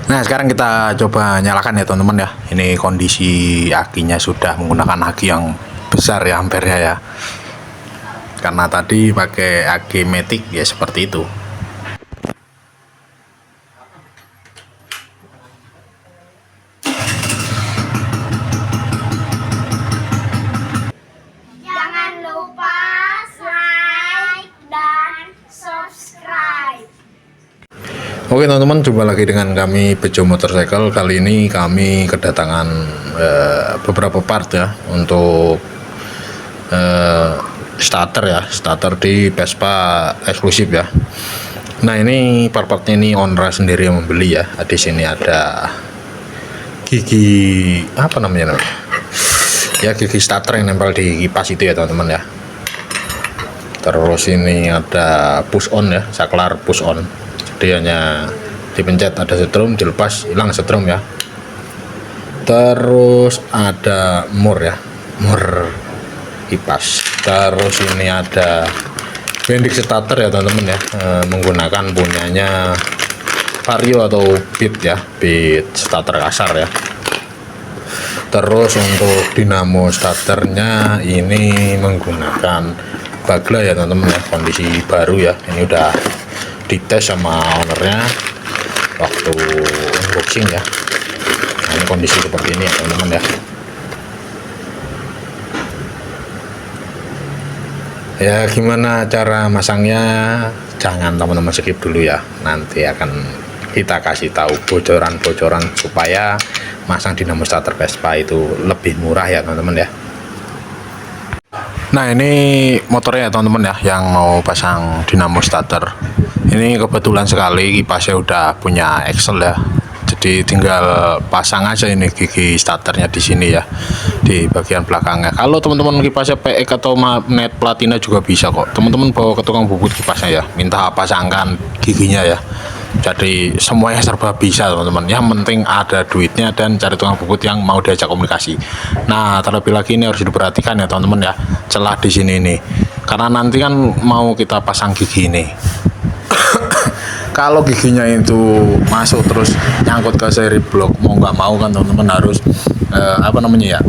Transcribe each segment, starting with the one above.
Nah, sekarang kita coba nyalakan ya teman-teman ya. Ini kondisi akinya sudah menggunakan aki yang besar ya ampernya ya. Karena tadi pakai aki matic ya seperti itu. Jangan lupa like dan subscribe. Oke teman-teman, jumpa lagi dengan kami Bejo Motorcycle. Kali ini kami kedatangan beberapa part ya untuk starter di Vespa eksklusif ya. Nah, ini part-partnya ini owner sendiri yang membeli ya. Di sini ada gigi apa namanya? Ya, gigi starter yang nempel di kipas itu ya teman-teman ya. Terus ini ada push on ya, saklar push on. Jadi hanya dipencet ada setrum, dilepas hilang setrum ya. Terus ada mur ya, mur kipas. Terus ini ada bendik starter ya teman-teman ya, menggunakan punyanya Vario atau Beat ya, Beat starter kasar ya. Terus untuk dinamo starternya ini menggunakan Bagla ya teman-teman ya, kondisi baru ya. Ini udah dites sama ownernya waktu unboxing ya. Nah, ini kondisi seperti ini ya teman-teman ya. Ya, gimana cara masangnya? Jangan teman-teman skip dulu ya. Nanti akan kita kasih tahu bocoran-bocoran supaya masang dinamo starter Vespa itu lebih murah ya teman-teman ya. Nah, ini motornya ya teman-teman ya, yang mau pasang dinamo starter. Ini kebetulan sekali kipasnya udah punya Excel ya. Jadi tinggal pasang aja ini gigi starternya di sini ya, di bagian belakangnya. Kalau teman-teman kipasnya PX atau magnet platina juga bisa kok. Teman-teman bawa ke tukang bubut kipasnya ya, minta pasangkan giginya ya. Jadi semuanya serba bisa teman-teman. Yang penting ada duitnya dan cari tukang bubut yang mau diajak komunikasi. Nah, terlebih lagi ini harus diperhatikan ya teman-teman ya, celah di sini nih. Karena nanti kan mau kita pasang gigi ini. Kalau giginya itu masuk terus nyangkut ke sirip blok, mau nggak mau kan teman-teman harus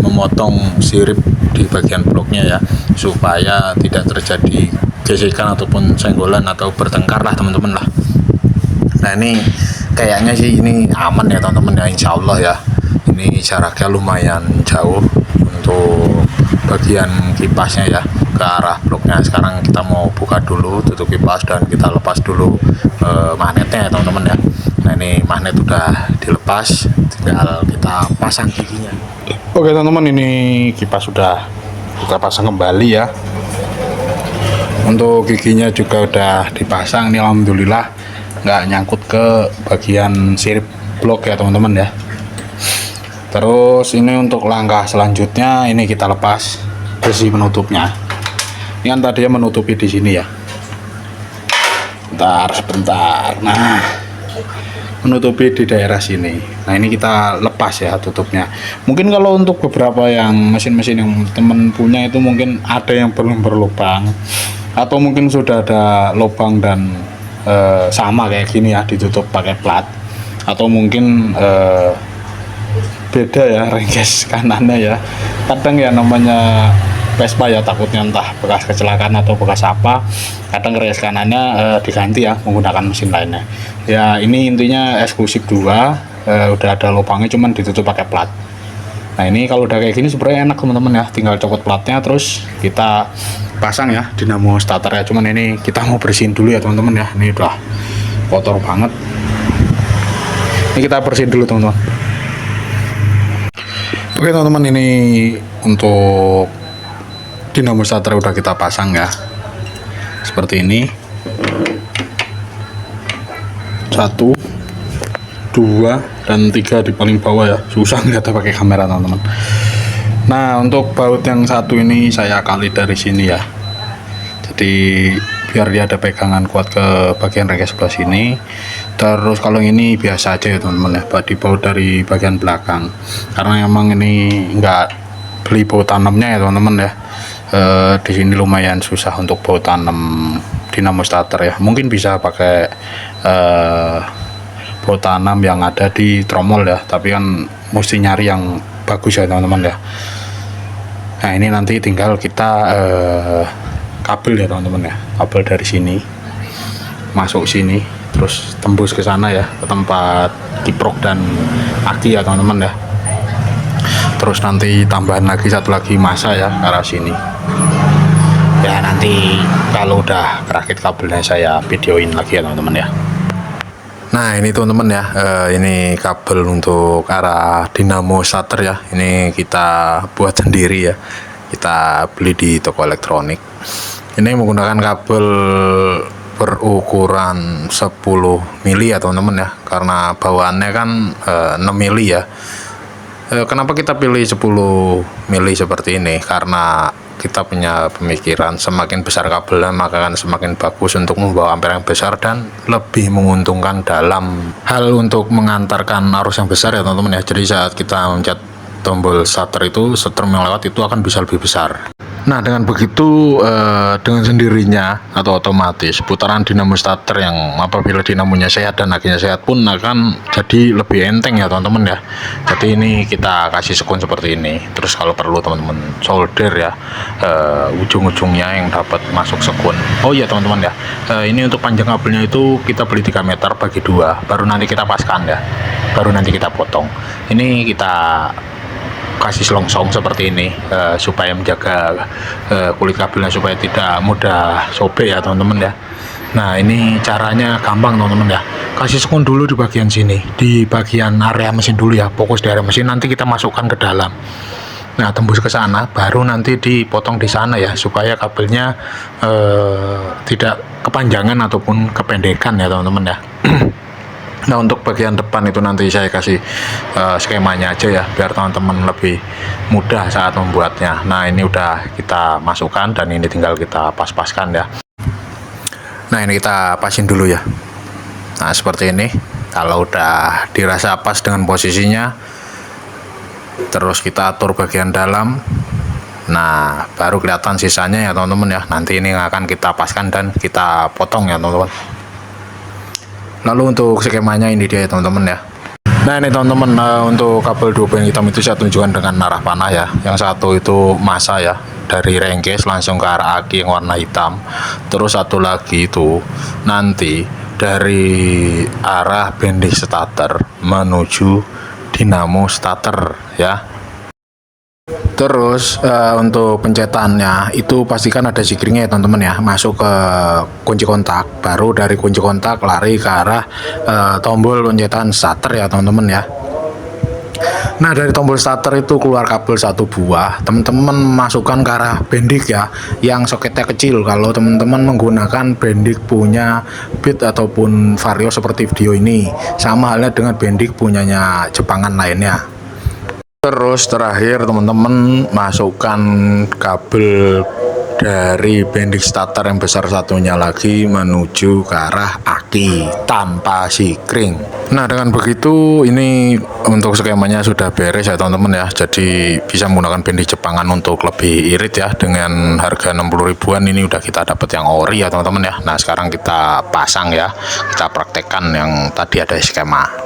memotong sirip di bagian bloknya ya, supaya tidak terjadi gesekan ataupun senggolan atau bertengkar lah teman-teman lah. Nah, ini kayaknya sih ini aman ya teman-teman ya, insya Allah ya. Ini jaraknya lumayan jauh untuk bagian kipasnya ya ke arah bloknya. Sekarang kita mau buka dulu, tutup kipas dan kita lepas dulu magnetnya ya teman-teman ya. Nah, ini magnet udah dilepas, tinggal kita pasang giginya. Oke teman-teman, ini kipas sudah kita pasang kembali ya. Untuk giginya juga udah dipasang. Ini alhamdulillah nggak nyangkut ke bagian sirip blok ya teman-teman ya. Terus ini untuk langkah selanjutnya, ini kita lepas besi penutupnya. Ini kan tadi menutupi di sini ya. Sebentar. Nah, menutupi di daerah sini. Nah, ini kita lepas ya tutupnya. Mungkin kalau untuk beberapa yang mesin-mesin yang temen punya itu mungkin ada yang belum berlubang, atau mungkin sudah ada lubang dan sama kayak gini ya, ditutup pakai plat, atau mungkin beda ya rengges kanannya ya. Kadang ya namanya Vespa ya, takutnya entah bekas kecelakaan atau bekas apa, kadang rengges kanannya diganti ya menggunakan mesin lainnya ya. Ini intinya eksklusif 2, udah ada lubangnya cuman ditutup pakai plat. Nah, ini kalau udah kayak gini sebenarnya enak teman-teman ya, tinggal copot platnya terus kita pasang ya dinamo starter ya. Cuman ini kita mau bersihin dulu ya teman-teman ya, ini udah kotor banget. Ini kita bersihin dulu teman-teman. Oke teman-teman, ini untuk dinamo starter udah kita pasang ya, seperti ini. 1, 2, dan 3 di paling bawah ya, susah nggak pakai kamera teman-teman. Nah, untuk baut yang satu ini saya kali dari sini ya, jadi biar dia ada pegangan kuat ke bagian rengges sebelah sini. Terus kalau ini biasa aja ya teman-teman ya, dibaut dari bagian belakang, karena emang ini nggak beli baut tanamnya ya teman-teman ya. Di sini lumayan susah untuk baut tanam dinamo starter ya. Mungkin bisa pakai buat tanam yang ada di tromol ya, tapi kan mesti nyari yang bagus ya teman-teman ya. Nah ini nanti tinggal kita kabel ya teman-teman ya, kabel dari sini masuk sini terus tembus ke sana ya, ke tempat kiprok dan aki ya teman-teman ya. Terus nanti tambahan lagi satu lagi masa ya ke arah sini ya. Nanti kalau udah kerakit kabelnya saya videoin lagi ya teman-teman ya. Nah ini teman-teman ya, ini kabel untuk arah dinamo starter ya. Ini kita buat sendiri ya, kita beli di toko elektronik. Ini menggunakan kabel berukuran 10 mili ya teman-teman ya, karena bawaannya kan 6 mili ya. Kenapa kita pilih 10 mili seperti ini? Karena kita punya pemikiran semakin besar kabelnya maka akan semakin bagus untuk membawa ampere yang besar dan lebih menguntungkan dalam hal untuk mengantarkan arus yang besar ya teman-teman ya. Jadi saat kita mencet tombol starter itu, strom yang lewat itu akan bisa lebih besar. Nah dengan begitu dengan sendirinya atau otomatis putaran dinamo starter yang apabila dinamonya sehat dan akinya sehat pun akan jadi lebih enteng ya teman-teman ya. Jadi ini kita kasih sekun seperti ini. Terus kalau perlu teman-teman solder ya ujung-ujungnya yang dapat masuk sekun. Oh iya teman-teman ya, ini untuk panjang kabelnya itu kita beli 3 meter bagi 2, baru nanti kita paskan ya, baru nanti kita potong. Ini kita kasih selongsong seperti ini supaya menjaga kulit kabelnya supaya tidak mudah sobek ya teman-teman ya. Nah ini caranya gampang teman-teman ya, kasih sekun dulu di bagian sini, di bagian area mesin dulu ya, fokus di area mesin, nanti kita masukkan ke dalam. Nah tembus ke sana baru nanti dipotong di sana ya, supaya kabelnya tidak kepanjangan ataupun kependekan ya teman-teman ya. Nah untuk bagian depan itu nanti saya kasih skemanya aja ya, biar teman-teman lebih mudah saat membuatnya. Nah ini udah kita masukkan dan ini tinggal kita pas-paskan ya. Nah ini kita pasin dulu ya. Nah seperti ini, kalau udah dirasa pas dengan posisinya, terus kita atur bagian dalam. Nah baru kelihatan sisanya ya teman-teman ya. Nanti ini akan kita paskan dan kita potong ya teman-teman. Lalu untuk skemanya ini dia ya teman-teman ya. Nah ini teman-teman, untuk kabel 2 pin hitam itu saya tunjukkan dengan arah panah ya. Yang satu itu masa ya, dari rengkes langsung ke arah aki yang warna hitam. Terus satu lagi itu nanti dari arah bending starter menuju dinamo starter ya. Terus untuk pencetannya itu pastikan ada sikringnya ya teman-teman ya, masuk ke kunci kontak, baru dari kunci kontak lari ke arah tombol pencetan starter ya teman-teman ya. Nah dari tombol starter itu keluar kabel 1 buah, teman-teman masukkan ke arah bendik ya, yang soketnya kecil. Kalau teman-teman menggunakan bendik punya Beat ataupun Vario seperti video ini, sama halnya dengan bendik punyanya Jepangan lainnya. Terus terakhir teman-teman masukkan kabel dari bending starter yang besar satunya lagi menuju ke arah aki tanpa sikring. Nah dengan begitu ini untuk skemanya sudah beres ya teman-teman ya. Jadi bisa menggunakan bending Jepangan untuk lebih irit ya, dengan harga 60 ribuan ini udah kita dapat yang ori ya teman-teman ya. Nah sekarang kita pasang ya, kita praktekkan yang tadi ada skema.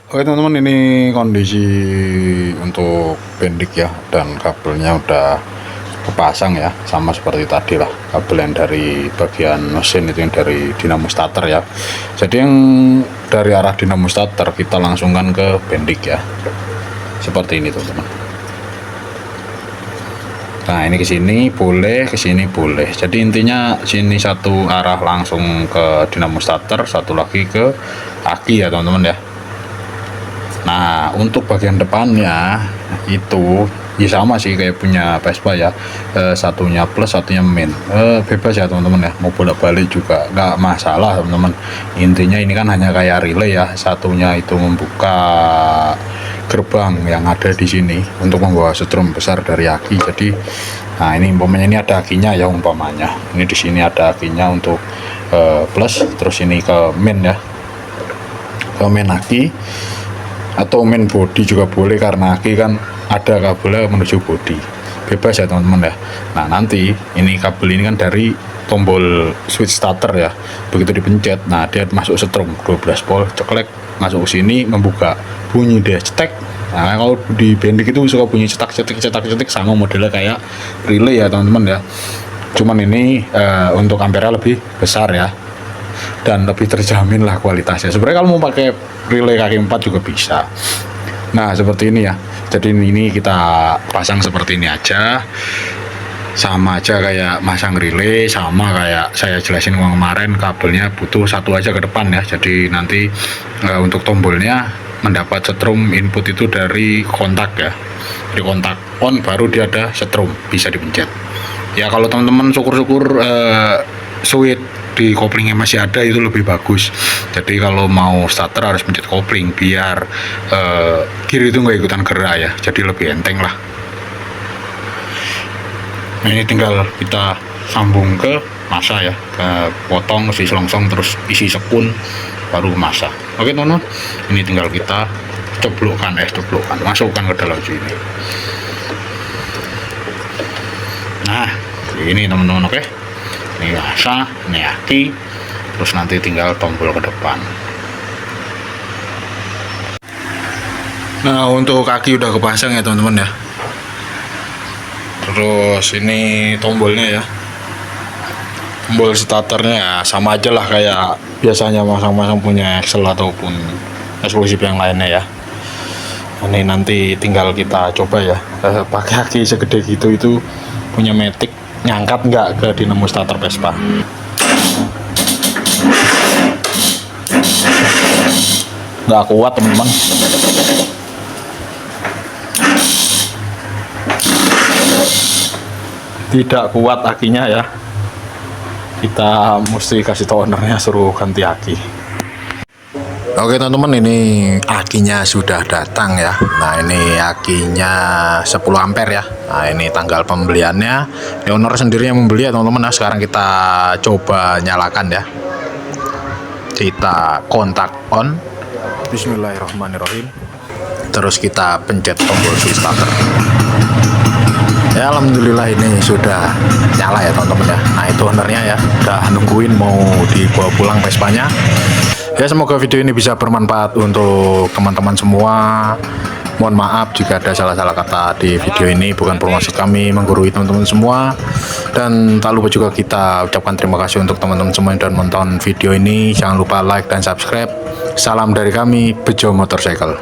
Oke teman-teman, ini kondisi untuk bendik ya, dan kabelnya udah kepasang ya, sama seperti tadi lah, kabel yang dari bagian mesin itu yang dari dinamo starter ya. Jadi yang dari arah dinamo starter kita langsungkan ke bendik ya, seperti ini teman-teman. Nah ini ke sini boleh, ke sini boleh. Jadi intinya sini satu arah langsung ke dinamo starter, satu lagi ke aki ya teman-teman ya. Nah untuk bagian depannya itu ya sama sih kayak punya Vespa ya, satunya plus satunya min, bebas ya teman-teman ya, mau bolak-balik juga nggak masalah teman-teman. Intinya ini kan hanya kayak relay ya, satunya itu membuka gerbang yang ada di sini untuk membawa strom besar dari aki. Jadi nah ini umpamanya ini ada akinya ya, umpamanya ini di sini ada akinya untuk plus, terus ini ke min ya, ke min aki atau main body juga boleh, karena aki kan ada kabelnya menuju body, bebas ya teman-teman ya. Nah nanti ini kabel ini kan dari tombol switch starter ya. Begitu dipencet, nah dia masuk setrum 12 volt, ceklek masuk ke sini, membuka, bunyi dia cetek. Nah kalau di Bendik itu suka bunyi cetak-cetik sama modelnya kayak relay ya teman-teman ya. Cuman ini untuk ampere lebih besar ya, dan lebih terjamin lah kualitasnya. Sebenarnya kalau mau pakai relay kaki 4 juga bisa. Nah seperti ini ya, jadi ini kita pasang seperti ini aja, sama aja kayak masang relay, sama kayak saya jelasin kemarin, kabelnya butuh satu aja ke depan ya. Jadi nanti untuk tombolnya mendapat setrum input itu dari kontak ya, di kontak on baru dia ada setrum bisa dipencet ya. Kalau teman-teman syukur-syukur switch di koplingnya masih ada, itu lebih bagus. Jadi kalau mau starter harus pencet kopling biar kiri itu nggak ikutan gerak ya, jadi lebih enteng lah. Nah, ini tinggal kita sambung ke masa ya, ke potong si selongsong terus isi sekun baru masa. Oke teman-teman, ini tinggal kita coblokkan, masukkan ke dalam sini. Nah ini teman-teman, oke, ini masa, ini aki, terus nanti tinggal tombol ke depan. Nah untuk kaki udah kepasang ya teman-teman ya. Terus ini tombolnya ya, tombol starternya ya sama aja lah kayak biasanya masang-masang punya Excel ataupun eksklusif yang lainnya ya. Ini nanti tinggal kita coba ya, pakai aki segede gitu itu punya Matic, nyangkat nggak ke dinamo starter Vespa. Nggak kuat teman-teman. Tidak kuat akinya ya, kita mesti kasih tahu ownernya suruh ganti aki. Oke teman-teman, ini akinya sudah datang ya. Nah ini akinya 10 ampere ya. Nah ini tanggal pembeliannya, ini owner sendiri yang membeli ya teman-teman. Nah sekarang kita coba nyalakan ya, kita kontak on, bismillahirrahmanirrahim, terus kita pencet tombol switch starter. Ya alhamdulillah ini sudah nyala ya teman-teman ya. Nah itu ownernya ya, udah nungguin mau dibawa pulang Vespanya ya. Semoga video ini bisa bermanfaat untuk teman-teman semua. Mohon maaf jika ada salah-salah kata di video ini, bukan bermaksud kami menggurui teman-teman semua. Dan tak lupa juga kita ucapkan terima kasih untuk teman-teman semua yang sudah menonton video ini. Jangan lupa like dan subscribe. Salam dari kami, Bejo Motorcycle.